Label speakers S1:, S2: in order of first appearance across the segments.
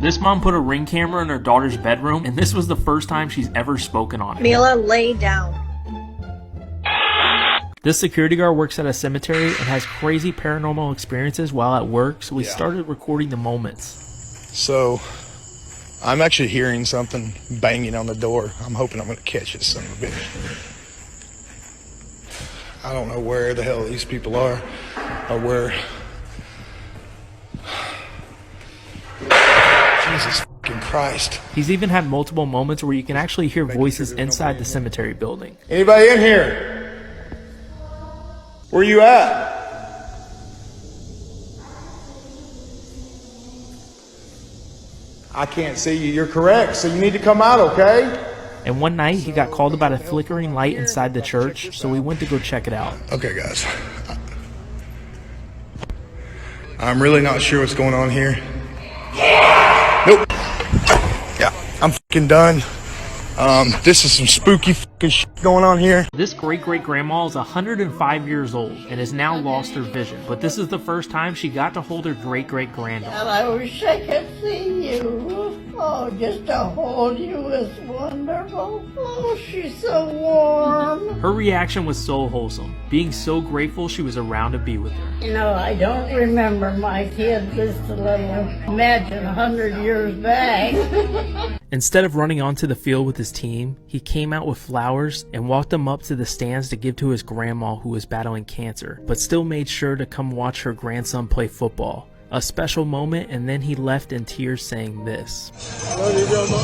S1: This mom put a Ring camera in her daughter's bedroom, and this was the first time she's ever spoken on it.
S2: Mila, lay down.
S1: This security guard works at a cemetery and has crazy paranormal experiences while at work, so we started recording the moments.
S3: So, I'm actually hearing something banging on the door. I'm hoping I'm going to catch it, son of a bitch. I don't know where the hell these people are, or where... Jesus fucking Christ.
S1: He's even had multiple moments where you can actually hear voices inside the cemetery building.
S3: Anybody in here? Where you at? I can't see you. You're correct, so you need to come out, okay?
S1: And one night, he got called about a flickering light inside the church, so we went to go check it out.
S3: Okay, guys. I'm really not sure what's going on here. Nope. Yeah, I'm fucking done. This is some spooky fucking shit going on here.
S1: This great-great-grandma is 105 years old and has now lost her vision, but this is the first time she got to hold her great-great-granddaughter.
S4: And I wish I could see you. Oh, just to hold you is wonderful. Oh, she's so warm.
S1: Her reaction was so wholesome, being so grateful she was around to be with her.
S4: You know, I don't remember my kid just a little. Imagine 100 years back.
S1: Instead of running onto the field with his team, he came out with flowers and walked them up to the stands to give to his grandma who was battling cancer, but still made sure to come watch her grandson play football. A special moment, and then he left in tears saying this.
S3: I love you, Grandma.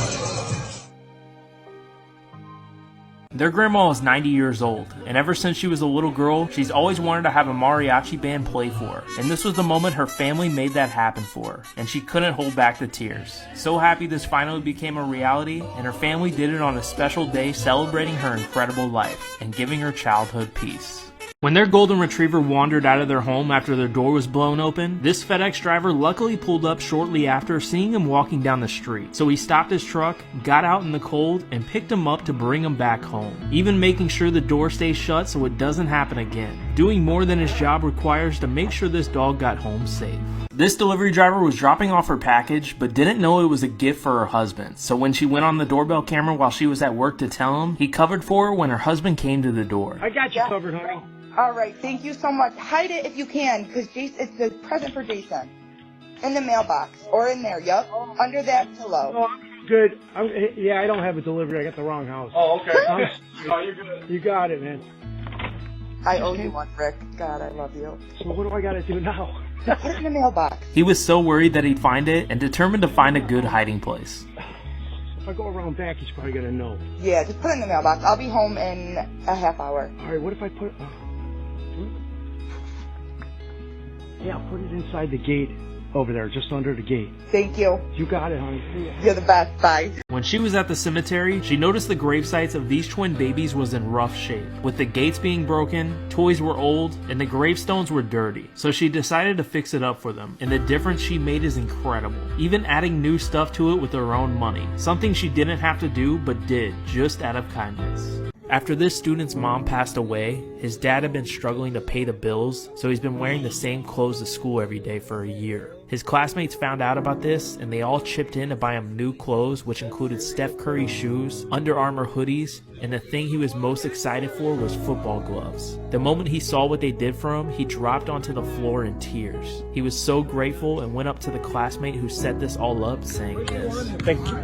S1: Their grandma is 90 years old, and ever since she was a little girl, she's always wanted to have a mariachi band play for her. And this was the moment her family made that happen for her, and she couldn't hold back the tears. So happy this finally became a reality, and her family did it on a special day celebrating her incredible life and giving her childhood peace. When their golden retriever wandered out of their home after their door was blown open, this FedEx driver luckily pulled up shortly after seeing him walking down the street. So he stopped his truck, got out in the cold, and picked him up to bring him back home, even making sure the door stays shut so it doesn't happen again, doing more than his job requires to make sure this dog got home safe. This delivery driver was dropping off her package, but didn't know it was a gift for her husband. So when she went on the doorbell camera while she was at work to tell him, he covered for her when her husband came to the door.
S5: I got you covered, honey.
S6: All right, thank you so much. Hide it if you can, because it's the present for Jason. In the mailbox, or in there, yup, under that pillow.
S5: Oh, I'm good. I don't have a delivery. I got the wrong house.
S3: Oh, okay. Oh, you're good.
S5: You got it, man.
S6: I owe you one, Rick. God, I love you.
S5: So what do I got to do now?
S6: Put it in the mailbox.
S1: He was so worried that he'd find it and determined to find a good hiding place.
S5: If I go around back, he's probably going to know.
S6: Yeah, just put it in the mailbox. I'll be home in a half hour.
S5: All right, what if I put... Yeah, I'll put it inside the gate over there, just under the gate.
S6: Thank you.
S5: You got it, honey. See ya.
S6: You're the best. Bye.
S1: When she was at the cemetery, she noticed the grave sites of these twin babies was in rough shape, with the gates being broken, toys were old, and the gravestones were dirty. So she decided to fix it up for them, and the difference she made is incredible. Even adding new stuff to it with her own money, something she didn't have to do but did just out of kindness. After this student's mom passed away, his dad had been struggling to pay the bills, so he's been wearing the same clothes to school every day for a year. His classmates found out about this, and they all chipped in to buy him new clothes, which included Steph Curry shoes, Under Armour hoodies, and the thing he was most excited for was football gloves. The moment he saw what they did for him, he dropped onto the floor in tears. He was so grateful and went up to the classmate who set this all up, saying this.
S5: Thank you.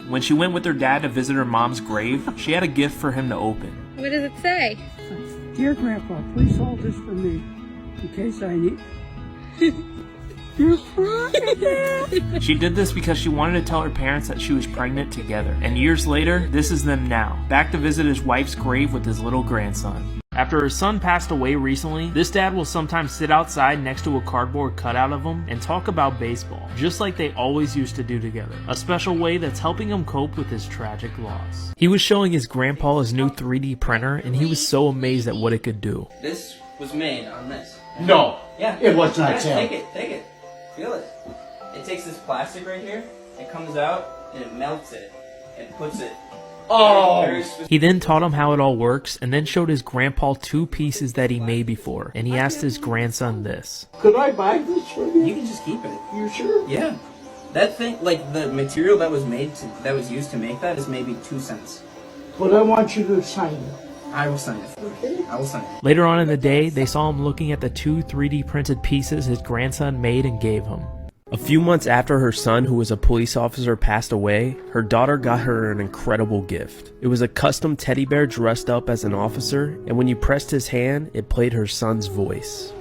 S1: When she went with her dad to visit her mom's grave, she had a gift for him to open.
S2: What does it say?
S7: Dear Grandpa, please hold this for me in case I need... You're crying.
S1: She did this because she wanted to tell her parents that she was pregnant together. And years later, this is them now, back to visit his wife's grave with his little grandson. After her son passed away recently, this dad will sometimes sit outside next to a cardboard cutout of him and talk about baseball, just like they always used to do together. A special way that's helping him cope with his tragic loss. He was showing his grandpa his new 3D printer, and he was so amazed at what it could do.
S8: This was made on this.
S9: No.
S8: Yeah.
S9: It was not.
S8: Take it. Feel it. It takes this plastic right here, it comes out, and it melts it, and puts it.
S9: Oh!
S1: He then taught him how it all works, and then showed his grandpa 2 pieces that he made before, and he asked his grandson this.
S9: Could I buy this from you?
S8: You can just keep it.
S9: You sure?
S8: Yeah. That thing, like the material that was used to make that is maybe 2 cents.
S4: But I want you to sign it.
S8: I will sign it. I will sign it.
S1: Later on in the day, they saw him looking at the 2 3D printed pieces his grandson made and gave him. A few months after her son, who was a police officer, passed away, her daughter got her an incredible gift. It was a custom teddy bear dressed up as an officer, and when you pressed his hand, it played her son's voice.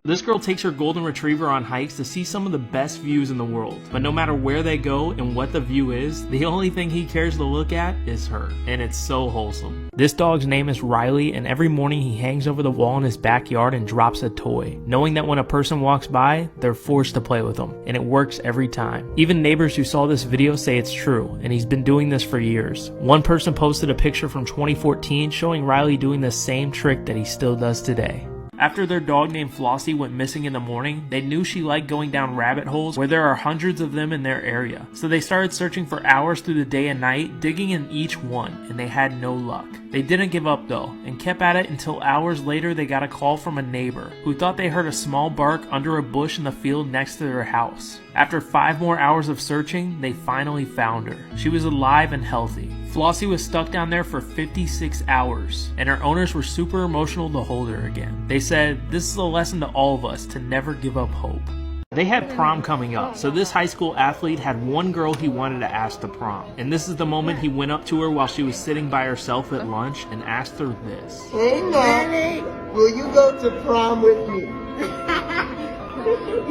S1: This girl takes her golden retriever on hikes to see some of the best views in the world. But no matter where they go and what the view is, the only thing he cares to look at is her. And it's so wholesome. This dog's name is Riley, and every morning he hangs over the wall in his backyard and drops a toy, knowing that when a person walks by, they're forced to play with him. And it works every time. Even neighbors who saw this video say it's true, and he's been doing this for years. One person posted a picture from 2014 showing Riley doing the same trick that he still does today. After their dog named Flossie went missing in the morning, they knew she liked going down rabbit holes where there are hundreds of them in their area. So they started searching for hours through the day and night, digging in each one, and they had no luck. They didn't give up though, and kept at it until hours later they got a call from a neighbor who thought they heard a small bark under a bush in the field next to their house. After 5 more hours of searching, they finally found her. She was alive and healthy. Flossie was stuck down there for 56 hours, and her owners were super emotional to hold her again. They said, "This is a lesson to all of us to never give up hope." They had prom coming up, so this high school athlete had one girl he wanted to ask to prom. And this is the moment he went up to her while she was sitting by herself at lunch and asked her this.
S4: Hey, Nanny, will you go to prom with me?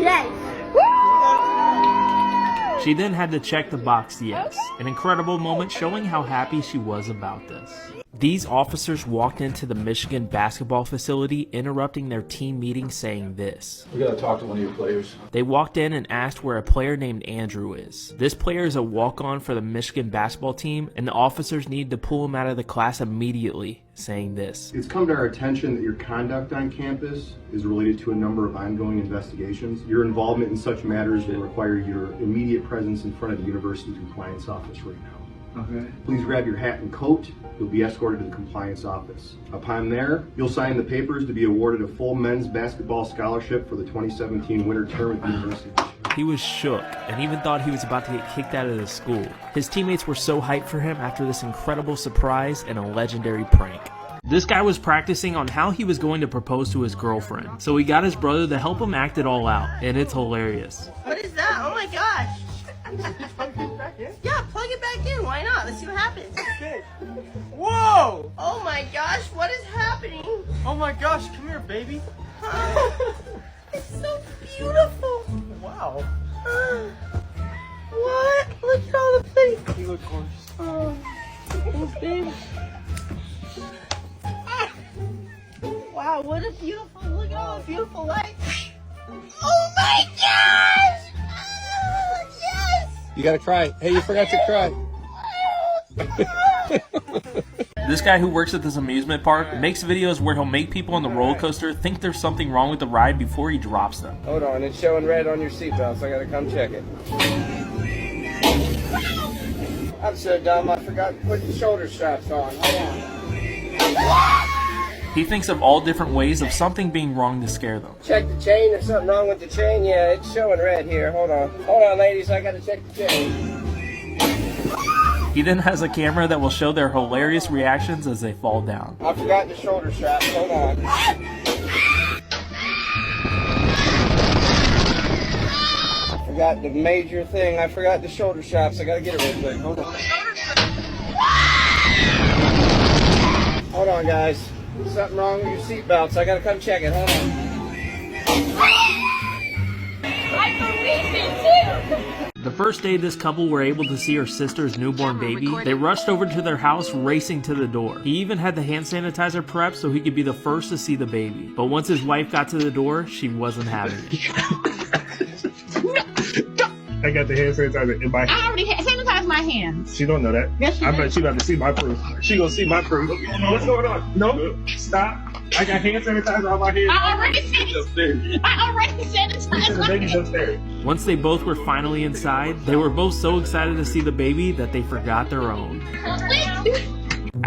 S2: Yes.
S1: She then had to check the box yes. An incredible moment showing how happy she was about this. These officers walked into the Michigan basketball facility, interrupting their team meeting saying this.
S9: We gotta talk to one of your players.
S1: They walked in and asked where a player named Andrew is. This player is a walk-on for the Michigan basketball team, and the officers needed to pull him out of the class immediately, saying this.
S10: It's come to our attention that your conduct on campus is related to a number of ongoing investigations. Your involvement in such matters will require your immediate presence in front of the university compliance office right now.
S9: Okay.
S10: Please grab your hat and coat. You'll be escorted to the compliance office. Upon there, you'll sign the papers to be awarded a full men's basketball scholarship for the 2017 winter term at the University of Michigan.
S1: He was shook and even thought he was about to get kicked out of the school. His teammates were so hyped for him after this incredible surprise and a legendary prank. This guy was practicing on how he was going to propose to his girlfriend, so he got his brother to help him act it all out, and it's hilarious.
S2: What is that? Oh my gosh. Yeah, plug it back in. Why not? Let's see what happens.
S8: Okay. Whoa!
S2: Oh my gosh, what is happening?
S8: Oh my gosh, come here, baby.
S2: It's so beautiful.
S8: Wow.
S2: What? Look at all the things.
S8: You look gorgeous.
S2: Oh, thanks, babe. Wow, what a beautiful, look at all the beautiful lights. Oh my gosh! Yes!
S9: You gotta cry. Hey, you forgot to cry.
S1: This guy who works at this amusement park makes videos where he'll make people on the roller coaster think there's something wrong with the ride before he drops them.
S11: Hold on, it's showing red on your seatbelt, so I gotta come check it. I'm so dumb, I forgot to put the shoulder straps on. Hold on.
S1: He thinks of all different ways of something being wrong to scare them.
S11: Check the chain, there's something wrong with the chain. Yeah, it's showing red here. Hold on. Hold on, ladies, I gotta check the chain.
S1: He then has a camera that will show their hilarious reactions as they fall down.
S11: I forgot the shoulder straps. Hold on. Forgot the major thing. I forgot the shoulder straps. I gotta get it real quick. Hold on. Hold on, guys. Something wrong with your seatbelts. I gotta come check it. Hold on.
S2: I believe it too!
S1: The first day this couple were able to see her sister's newborn baby, they rushed over to their house racing to the door. He even had the hand sanitizer prepped so he could be the first to see the baby. But once his wife got to the door, she wasn't having it.
S3: I got the hand sanitizer in my hand.
S2: I already sanitized my hands.
S3: She don't know that.
S2: Yes,
S3: I bet she about to see my proof. She gonna see my proof. What's going on? No, stop. I got hand sanitizer on my hands.
S2: I already sanitized.
S3: The baby's upstairs.
S1: Once they both were finally inside, they were both so excited to see the baby that they forgot their own.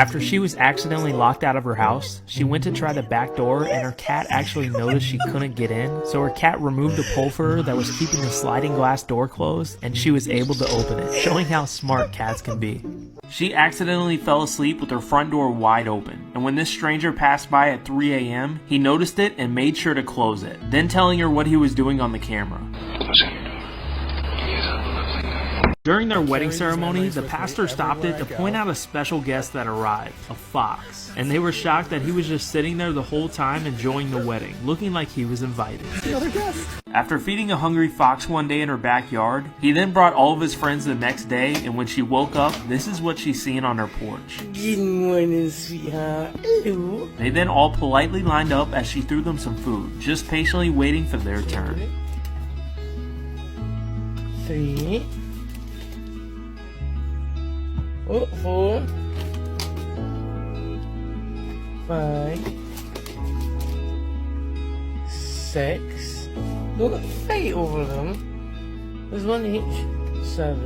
S1: After she was accidentally locked out of her house, she went to try the back door and her cat actually noticed she couldn't get in, so her cat removed a pole for her that was keeping the sliding glass door closed and she was able to open it, showing how smart cats can be. She accidentally fell asleep with her front door wide open, and when this stranger passed by at 3 a.m., he noticed it and made sure to close it, then telling her what he was doing on the camera. During their wedding ceremony, the pastor stopped it to point out a special guest that arrived, a fox, and they were shocked that he was just sitting there the whole time enjoying the wedding, looking like he was invited. After feeding a hungry fox one day in her backyard, he then brought all of his friends the next day, and when she woke up, this is what she's seeing on her porch.
S12: Good morning, sweetheart. Hello.
S1: They then all politely lined up as she threw them some food, just patiently waiting for their turn.
S12: 3, 4, 5, 6. Don't fight over them. There's one each. 7.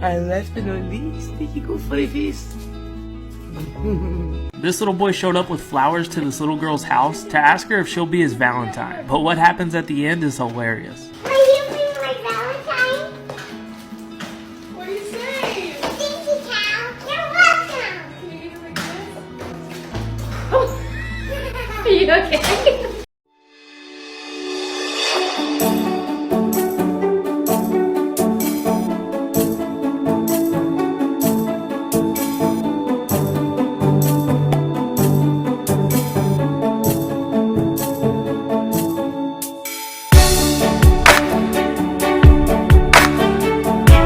S12: And last but not least, there you go, funny face.
S1: This little boy showed up with flowers to this little girl's house to ask her if she'll be his Valentine, but what happens at the end is hilarious.
S13: Are you okay?